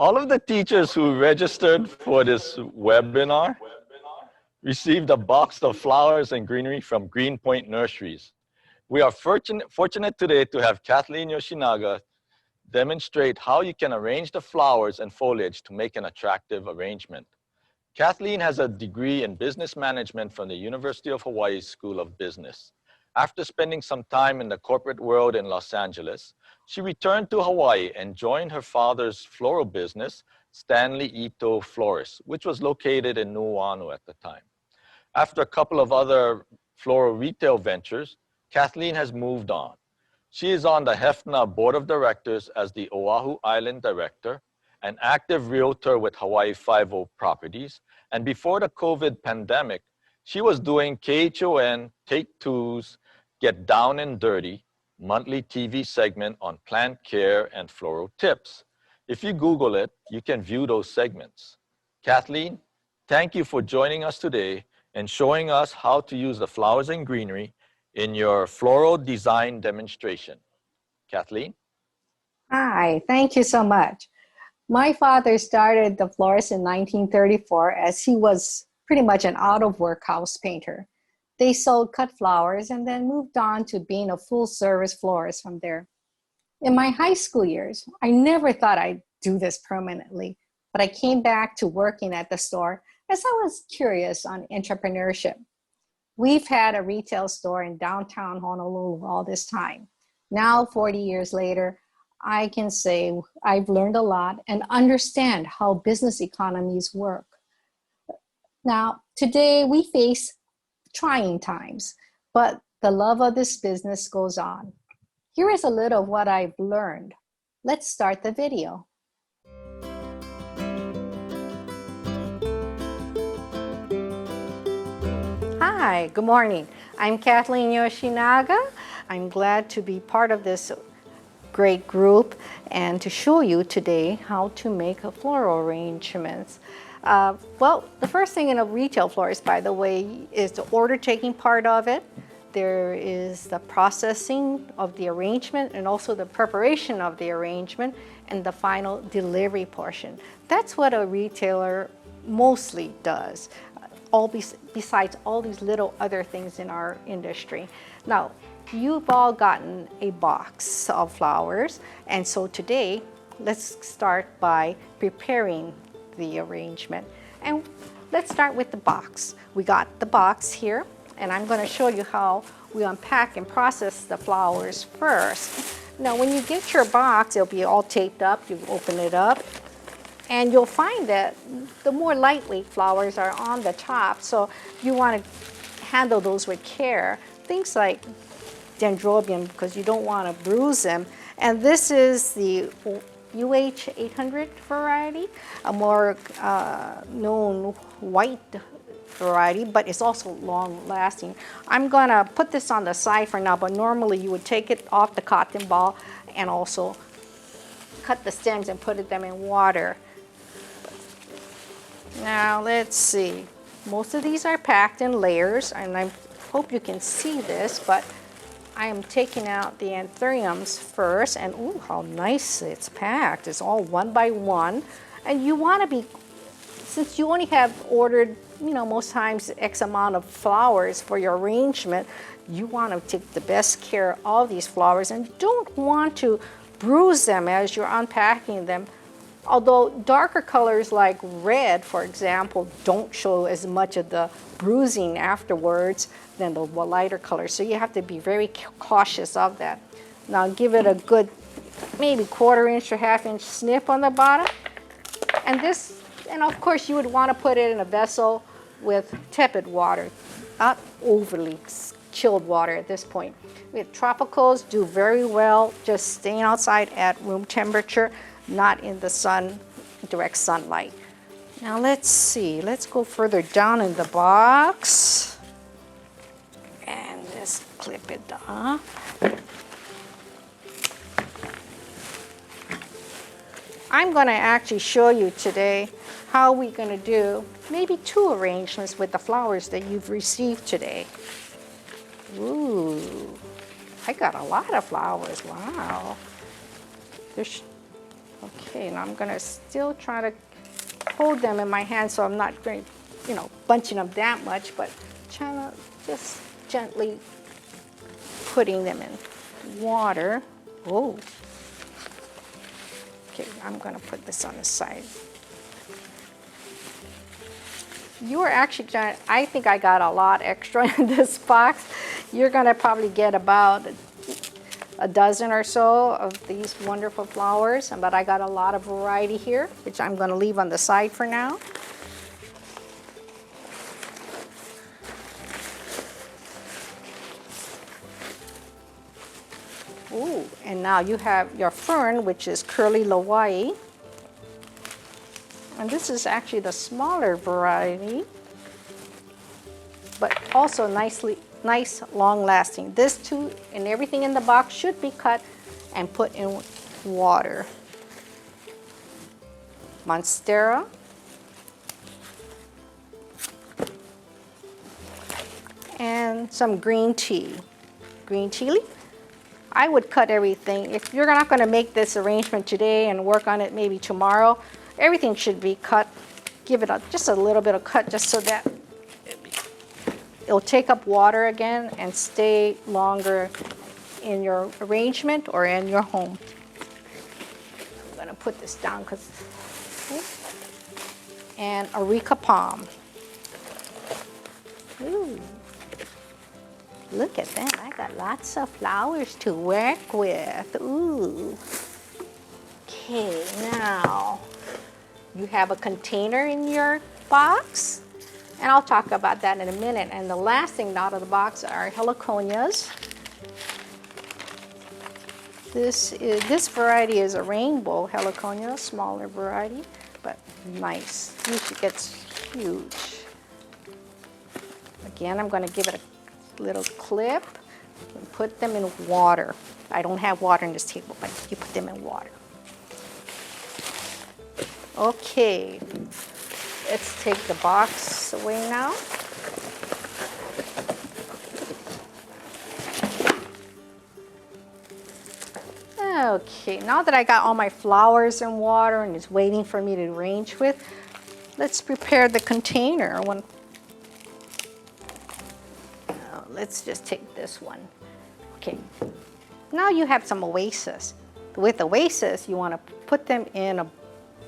All of the teachers who registered for this webinar received a box of flowers and greenery from Greenpoint Nurseries. We are fortunate today to have Kathleen Yoshinaga demonstrate how you can arrange the flowers and foliage to make an attractive arrangement. Kathleen has a degree in business management from the University of Hawaii School of Business. After spending some time in the corporate world in Los Angeles, she returned to Hawaii and joined her father's floral business, Stanley Ito Florist, which was located in Nuuanu at the time. After a couple of other floral retail ventures, Kathleen has moved on. She is on the HFNA Board of Directors as the Oahu Island Director, an active realtor with Hawaii 5-0 Properties, and before the COVID pandemic, she was doing KHON Take Two's Get Down and Dirty monthly TV segment on plant care and floral tips. If you Google it, you can view those segments. Kathleen, thank you for joining us today and showing us how to use the flowers and greenery in your floral design demonstration. Kathleen? Hi, thank you so much. My father started the florist in 1934 as he was pretty much an out-of-work house painter. They sold cut flowers and then moved on to being a full-service florist from there. In my high school years, I never thought I'd do this permanently, but I came back to working at the store as I was curious on entrepreneurship. We've had a retail store in downtown Honolulu all this time. Now, 40 years later, I can say I've learned a lot and understand how business economies work. Now, today we face trying times, but the love of this business goes on. Here is a little of what I've learned. Let's start the video. Hi, good morning. I'm Kathleen Yoshinaga. I'm glad to be part of this great group and to show you today how to make floral arrangements. Well, the first thing in a retail florist, by the way, is the order taking part of it. There is the processing of the arrangement and also the preparation of the arrangement and the final delivery portion. That's what a retailer mostly does, besides all these little other things in our industry. Now, you've all gotten a box of flowers, and so today, let's start by preparing the arrangement. And let's start with the box. We got the box here, and I'm going to show you how we unpack and process the flowers first. Now, when you get your box, it'll be all taped up. You open it up, and you'll find that the more lightweight flowers are on the top, so you want to handle those with care. Things like dendrobium, because you don't want to bruise them. And this is the UH 800 variety, a more known white variety, but it's also long lasting. I'm gonna put this on the side for now, but normally you would take it off the cotton ball and also cut the stems and put them in water. Now let's see. Most of these are packed in layers, and I hope you can see this, but I am taking out the anthuriums first, and ooh, how nice it's packed. It's all one by one. And you want to be, since you only have ordered, most times X amount of flowers for your arrangement, you want to take the best care of these flowers and don't want to bruise them as you're unpacking them. Although darker colors like red, for example, don't show as much of the bruising afterwards than the lighter colors. So you have to be very cautious of that. Now give it a good maybe 1/4 inch or 1/2 inch snip on the bottom. And of course you would want to put it in a vessel with tepid water, not overly chilled water at this point. With tropicals, do very well just staying outside at room temperature, not in the sun, direct sunlight. Now let's see, let's go further down in the box. And just clip it up. I'm gonna actually show you today how we're gonna do maybe 2 arrangements with the flowers that you've received today. Ooh, I got a lot of flowers, wow. Okay, and I'm gonna still try to hold them in my hand so I'm not going, bunching them that much, but trying to just gently putting them in water. Oh, okay, I'm gonna put this on the side. You are actually gonna, I think I got a lot extra in this box. You're gonna probably get about a dozen or so of these wonderful flowers, but I got a lot of variety here, which I'm gonna leave on the side for now. Ooh, and now you have your fern, which is curly Hawaii. And this is actually the smaller variety, but also nice, long lasting. This too, and everything in the box should be cut and put in water. Monstera. And some green tea. Green tea leaf. I would cut everything. If you're not going to make this arrangement today and work on it maybe tomorrow, everything should be cut. Give it just a little bit of cut just so that it'll take up water again and stay longer in your arrangement or in your home. I'm going to put this down because, and Areca palm. Ooh. Look at that, I got lots of flowers to work with. Ooh. Okay, now you have a container in your box, and I'll talk about that in a minute. And the last thing out of the box are heliconias. This variety is a rainbow heliconia, smaller variety, but nice. Usually gets huge. Again, I'm going to give it a little clip and put them in water. I don't have water in this table, but you put them in water. Okay, let's take the box away now. Okay, now that I got all my flowers in water and it's waiting for me to arrange with, let's prepare the container. Let's just take this one. Okay, now you have some oasis. With oasis, you want to put them in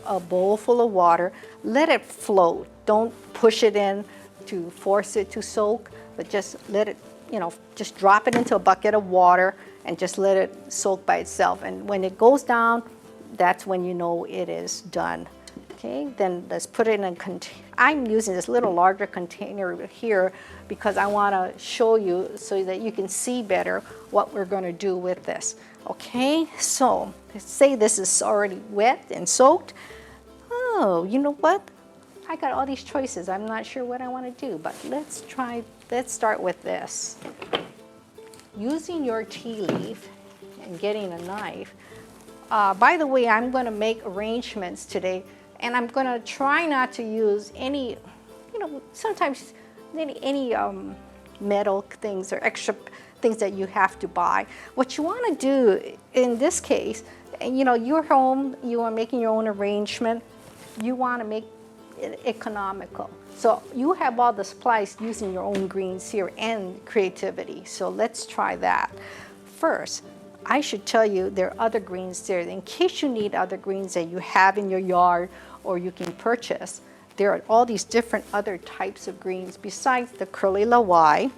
a bowl full of water. Let it float. Don't push it in to force it to soak, but just let it, just drop it into a bucket of water and just let it soak by itself. And when it goes down, that's when you know it is done. Okay, then let's put it in a container. I'm using this little larger container here because I want to show you so that you can see better what we're going to do with this. Okay, so let's say this is already wet and soaked. Oh, you know what? I got all these choices. I'm not sure what I want to do, but let's start with this. Using your tea leaf and getting a knife. By the way, I'm going to make arrangements today. And I'm going to try not to use any, sometimes any metal things or extra things that you have to buy. What you want to do in this case, you're home, you are making your own arrangement, you want to make it economical. So you have all the supplies using your own greens here and creativity. So let's try that. First, I should tell you there are other greens there. In case you need other greens that you have in your yard or you can purchase, there are all these different other types of greens. Besides the curly Hawaii,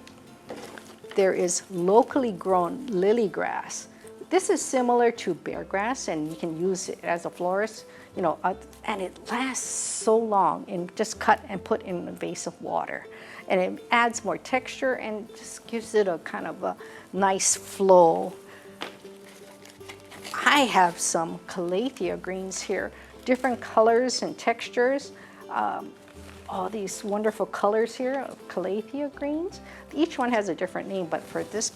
there is locally grown lily grass. This is similar to bear grass, and you can use it as a florist, and it lasts so long, and just cut and put in a vase of water. And it adds more texture and just gives it a kind of a nice flow. I have some calathea greens here, different colors and textures. All these wonderful colors here of calathea greens. Each one has a different name, but for this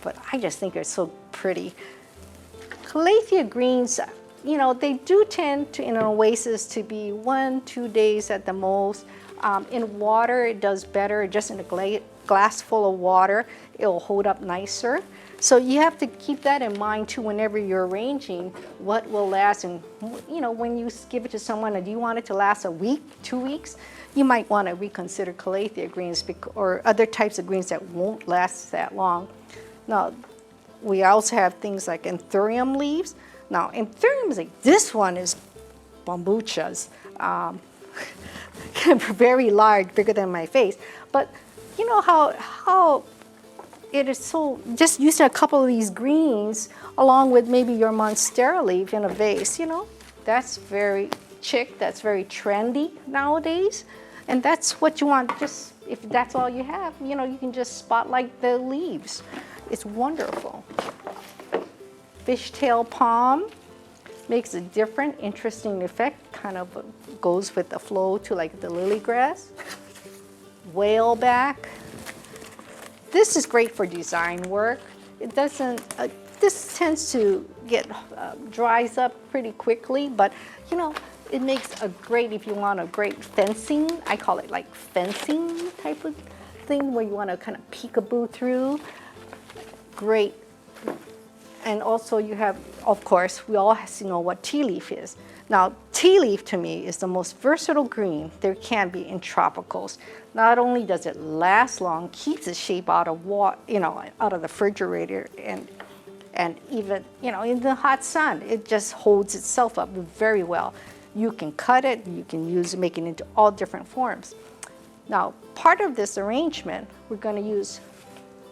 but I just think it's so pretty. Calathea greens, they do tend to, in an oasis, to be 1-2 days at the most. In water, it does better. Just in a glass full of water, it'll hold up nicer. So you have to keep that in mind too whenever you're arranging what will last. And you know, when you give it to someone, and do you want it to last a week, 2 weeks? You might want to reconsider calathea greens or other types of greens that won't last that long. Now, we also have things like anthurium leaves. Now, anthuriums, like this one is bambuchas. Very large, bigger than my face. But you know how it is so, just using a couple of these greens along with maybe your monstera leaf in a vase, you know, that's very chic, that's very trendy nowadays. And that's what you want, just if that's all you have, you know, you can just spotlight the leaves. It's wonderful. Fishtail palm makes a different, interesting effect, kind of goes with the flow to like the lily grass. Whaleback. This is great for design work. It doesn't, this tends to get, dries up pretty quickly, but you know, it makes a great, if you want a great fencing, I call it like fencing type of thing where you want to kind of peekaboo through. Great. And also you have, of course, we all have to know what tea leaf is. Now, tea leaf to me is the most versatile green there can be in tropicals. Not only does it last long, keeps its shape out of water, you know, out of the refrigerator, and even, you know, in the hot sun, it just holds itself up very well. You can cut it, you can use it, make it into all different forms. Now, part of this arrangement, we're going to use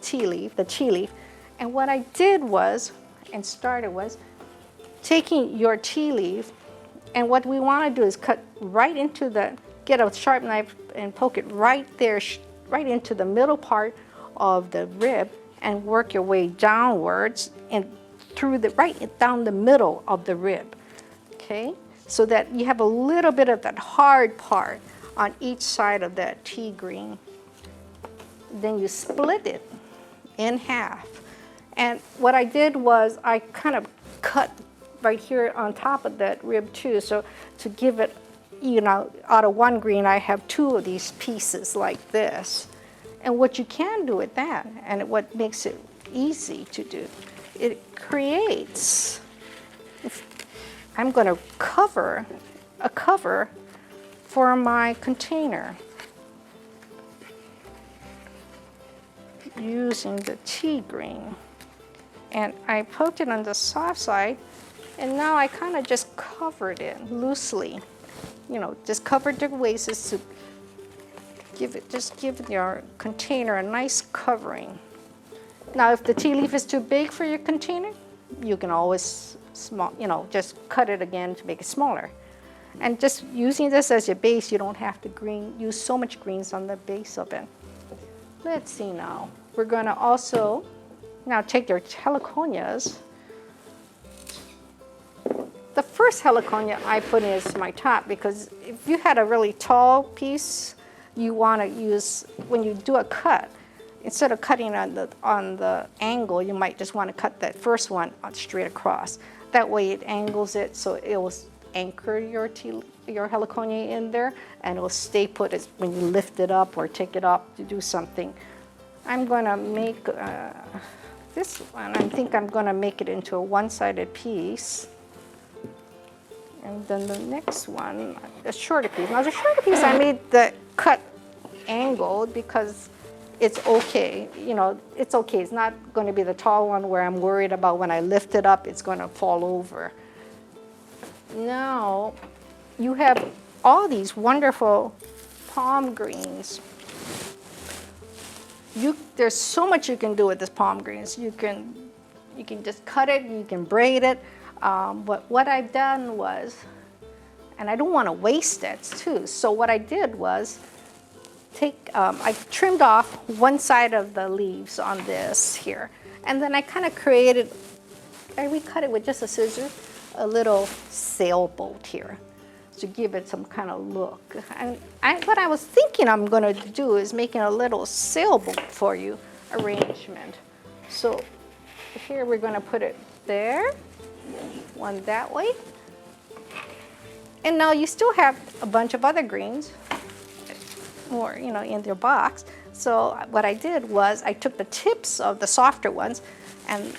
tea leaf, the tea leaf, and what I did was, and started was, taking your tea leaf, and what we want to do is cut right into the, get a sharp knife and poke it right there, right into the middle part of the rib, and work your way downwards and through the, right down the middle of the rib, okay? So that you have a little bit of that hard part on each side of that tea green. Then you split it in half. And what I did was I kind of cut right here on top of that rib too. So to give it, you know, out of one green, I have two of these pieces like this. And what you can do with that, and what makes it easy to do, it creates, I'm going to cover a cover for my container using the tea green. And I poked it on the soft side, and now I kind of just covered it loosely. You know, just covered the waist to give it, just give your container a nice covering. Now, if the tea leaf is too big for your container, you can always just cut it again to make it smaller. And just using this as your base, you don't have to use so much greens on the base of it. Let's see now. We're going to also now take your heliconias. The first heliconia I put in is my top, because if you had a really tall piece, you want to use, when you do a cut, instead of cutting on the angle, you might just want to cut that first one straight across. That way it angles it so it will anchor your heliconia in there, and it will stay put as when you lift it up or take it up to do something. I'm going to make this one, I think I'm going to make it into a one-sided piece. And then the next one, a shorter piece. Now the shorter piece, I made the cut angled because it's okay. You know, it's okay. It's not going to be the tall one where I'm worried about when I lift it up, it's going to fall over. Now, you have all these wonderful palm greens. There's so much you can do with this palm greens. You can just cut it, you can braid it. But what I've done was, and I don't want to waste it too, so what I did was I trimmed off one side of the leaves on this here, and then I kind of created, I recut it with just a scissor, a little sailboat here to give it some kind of look. And what I was thinking I'm going to do is making a little sailboat for you arrangement. So here we're going to put it there, one that way. And now you still have a bunch of other greens. more, in their box. So what I did was I took the tips of the softer ones and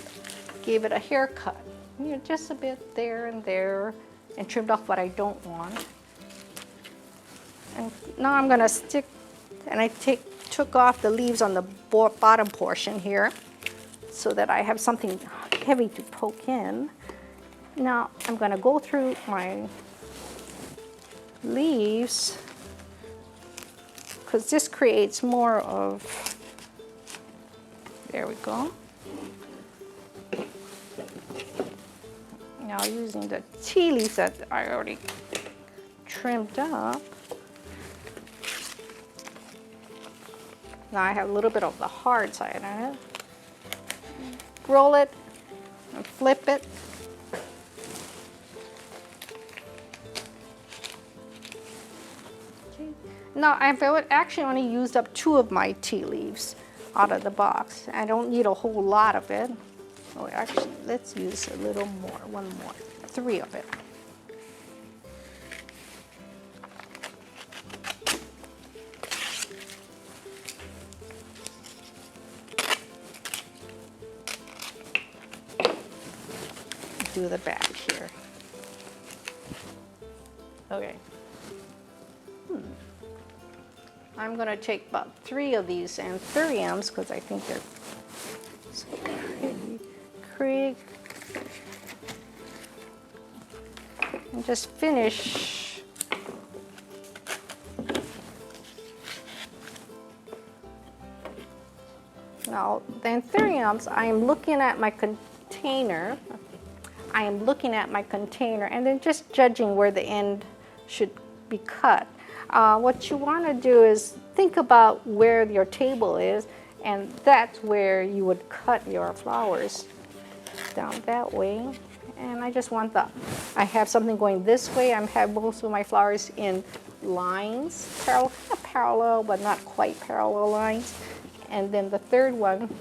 gave it a haircut. Just a bit there and there, and trimmed off what I don't want. And now I'm gonna stick, and I took off the leaves on the bottom portion here so that I have something heavy to poke in. Now I'm gonna go through my leaves because this creates more of, there we go. Now using the tea leaves that I already trimmed up. Now I have a little bit of the hard side on it. Roll it and flip it. Okay. Now I've actually only used up 2 of my tea leaves out of the box. I don't need a whole lot of it. Oh, actually, let's use a little more, 1 more, 3 of it. Do the back here. Okay. I'm going to take about 3 of these anthuriums because I think they're so pretty. And just finish. Now, the anthuriums, I am looking at my container. And then just judging where the end should be cut. What you want to do is think about where your table is, and that's where you would cut your flowers, down that way. And I just want I have something going this way. I have most of my flowers in lines, not parallel, but not quite parallel lines. And then the third one,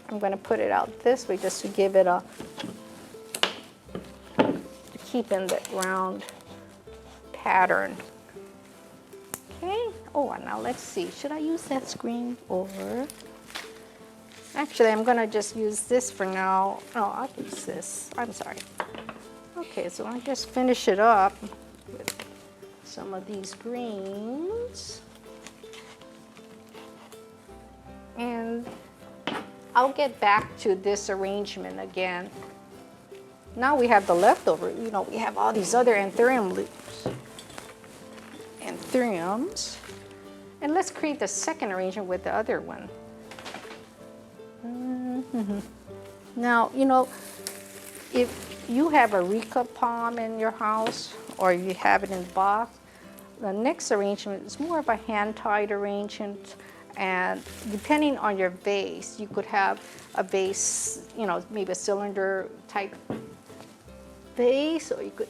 I'm going to put it out this way just to give it keep in the round pattern. Okay. Oh, now let's see. Should I use that screen over? Actually, I'm going to just use this for now. No, I'll use this. I'm sorry. Okay, so I'll just finish it up with some of these greens. And I'll get back to this arrangement again. Now we have the leftover. We have all these other anthuriums. And let's create the second arrangement with the other one. Now, if you have a Rica palm in your house or you have it in the box, the next arrangement is more of a hand-tied arrangement. And depending on your vase, you could have a vase, maybe a cylinder type vase, or you could,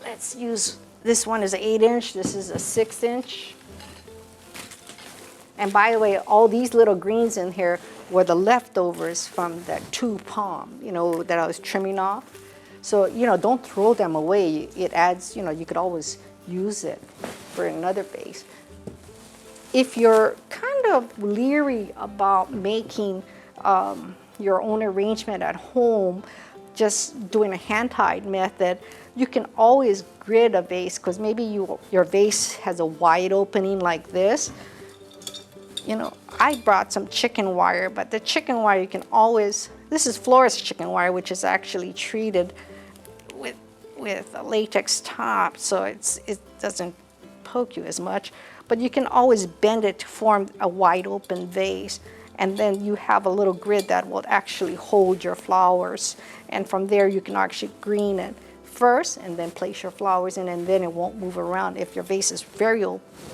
let's use, this one is an 8-inch, this is a 6-inch. And by the way, all these little greens in here were the leftovers from that 2 palm, that I was trimming off. So, don't throw them away. It adds, you could always use it for another vase. If you're kind of leery about making your own arrangement at home, just doing a hand-tied method, you can always grid a vase, because maybe your vase has a wide opening like this. I brought some chicken wire, but the chicken wire you can always, this is florist chicken wire, which is actually treated with a latex top, so it doesn't poke you as much. But you can always bend it to form a wide open vase, and then you have a little grid that will actually hold your flowers. And from there you can actually green it first and then place your flowers in, and then it won't move around if your vase is very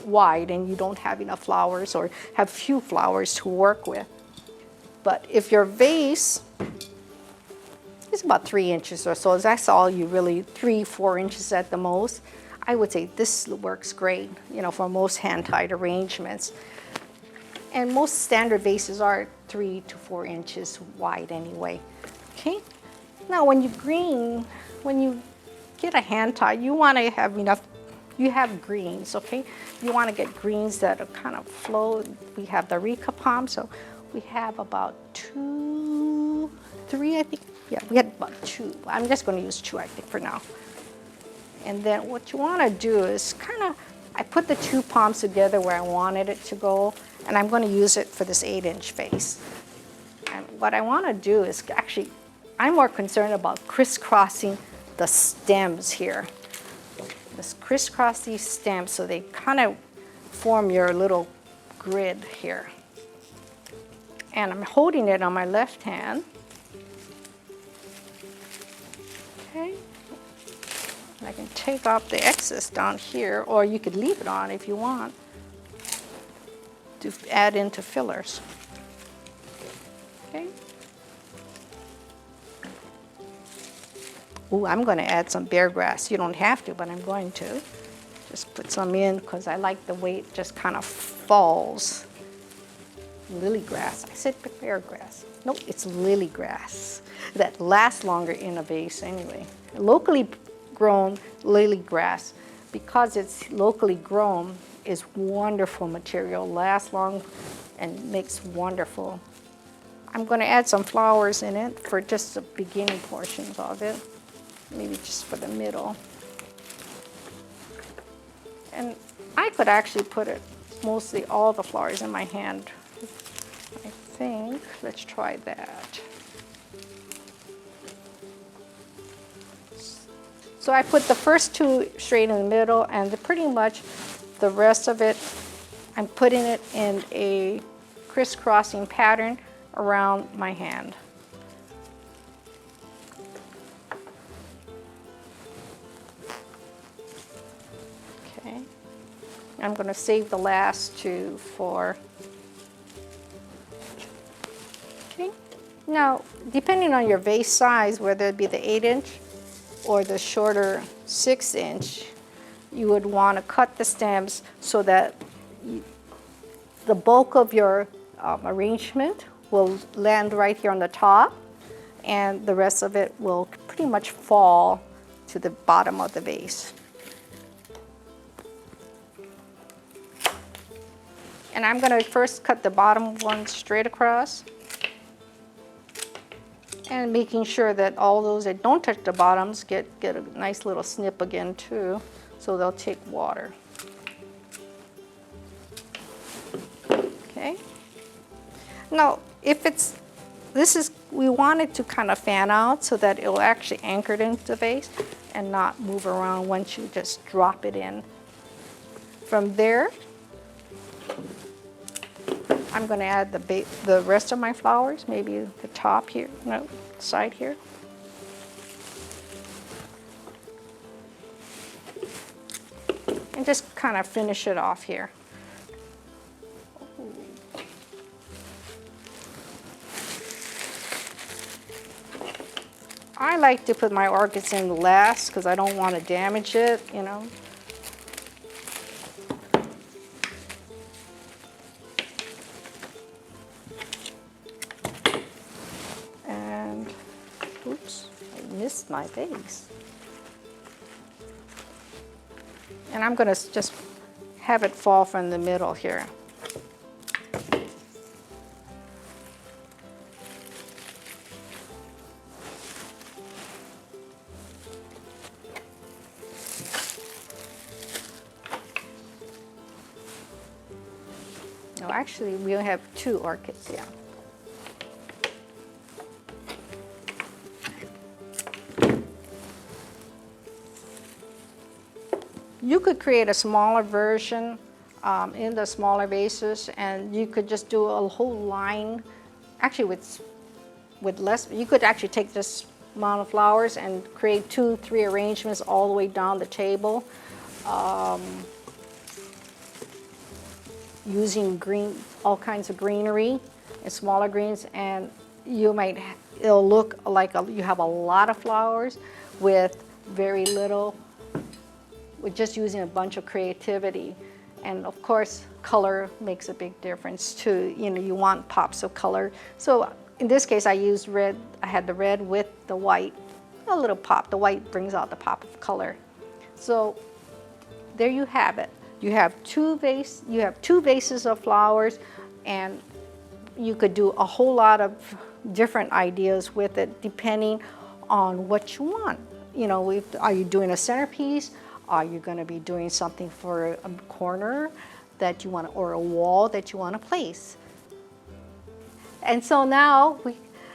wide and you don't have enough flowers or have few flowers to work with. But if your vase is about 3 inches or so, that's all you really, 3-4 inches at the most, I would say this works great, for most hand-tied arrangements. And most standard vases are 3 to 4 inches wide anyway. Okay. Now when you get a hand tie, you want to have enough you have greens, okay? You want to get greens that are kind of flow. We have the Rica palm, so we have about 2, 3, I think. Yeah, we had about 2. I'm just going to use 2, I think, for now. And then what you want to do is kind of, I put the 2 palms together where I wanted it to go, and I'm going to use it for this 8-inch vase. And what I want to do is actually, I'm more concerned about crisscrossing the stems here. Just crisscross these stems so they kind of form your little grid here. And I'm holding it on my left hand. Okay. And I can take off the excess down here, or you could leave it on if you want to add into fillers. Okay. Ooh, I'm going to add some bear grass. You don't have to, but I'm going to. Just put some in because I like the way it just kind of falls. Lily grass. I said bear grass. Nope, it's lily grass. That lasts longer in a vase anyway. Locally grown lily grass, because it's locally grown, is wonderful material, lasts long and makes wonderful. I'm going to add some flowers in it for just the beginning portions of it, maybe just for the middle. And I could actually put it, mostly all the flowers in my hand, I think. Let's try that. So I put the first 2 straight in the middle, and pretty much the rest of it, I'm putting it in a crisscrossing pattern around my hand. Okay. I'm going to save the last 2 for. Okay. Now, depending on your vase size, whether it be the 8-inch or the shorter 6-inch, you would want to cut the stems so that the bulk of your arrangement will land right here on the top, and the rest of it will pretty much fall to the bottom of the vase. And I'm going to first cut the bottom one straight across, and making sure that all those that don't touch the bottoms get a nice little snip again too, so they'll take water. Okay. Now, if it's, we want it to kind of fan out so that it'll actually anchor it into the vase and not move around once you just drop it in. From there, I'm going to add the rest of my flowers, maybe the top here, no, side here. And just kind of finish it off here. I like to put my orchids in last because I don't want to damage it, you know. Oops, I missed my vase. And I'm going to just have it fall from the middle here. No, actually, we have 2 orchids, yeah. You could create a smaller version in the smaller vases, and you could just do a whole line. Actually, with less, you could actually take this amount of flowers and create 2, 3 arrangements all the way down the table, using all kinds of greenery and smaller greens, and it'll look like you have a lot of flowers with very little. With just using a bunch of creativity. And of course, color makes a big difference too. You know, you want pops of color. So in this case, I used red. I had the red with the white, a little pop. The white brings out the pop of color. So there you have it. You have two vases of flowers, and you could do a whole lot of different ideas with it depending on what you want. You know, are you doing a centerpiece? Are you going to be doing something for a corner that you want, or a wall that you want to place? And so now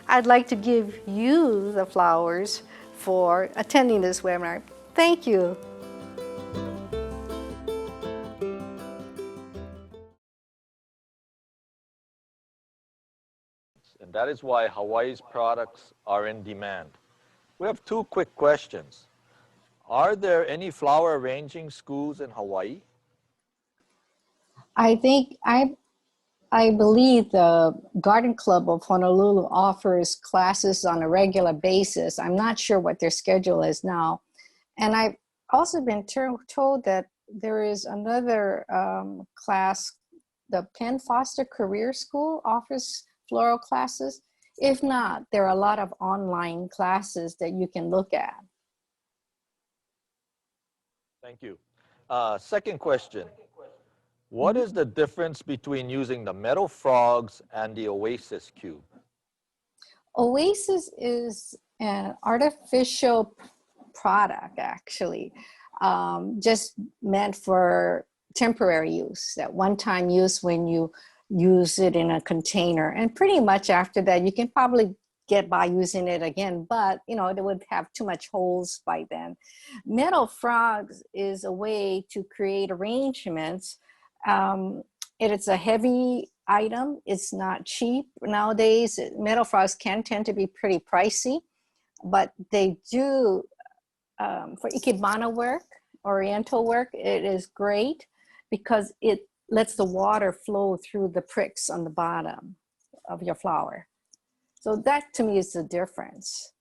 I'd like to give you the flowers for attending this webinar. Thank you. And that is why Hawaii's products are in demand. We have two quick questions. Are there any flower arranging schools in Hawaii? I think I believe the Garden Club of Honolulu offers classes on a regular basis. I'm not sure what their schedule is now. And I've also been told that there is another class, the Penn Foster Career School offers floral classes. If not, there are a lot of online classes that you can look at. Thank you. Second question. What is the difference between using the metal frogs and the Oasis cube? Oasis is an artificial product, actually, just meant for temporary use, that one-time use when you use it in a container. And pretty much after that, you can probably get by using it again, but you know, it would have too much holes by then. Metal frogs is a way to create arrangements. It is a heavy item. It's not cheap nowadays. Metal frogs can tend to be pretty pricey, but they do, for ikebana work, oriental work, it is great because it lets the water flow through the pricks on the bottom of your flower. So that to me is the difference.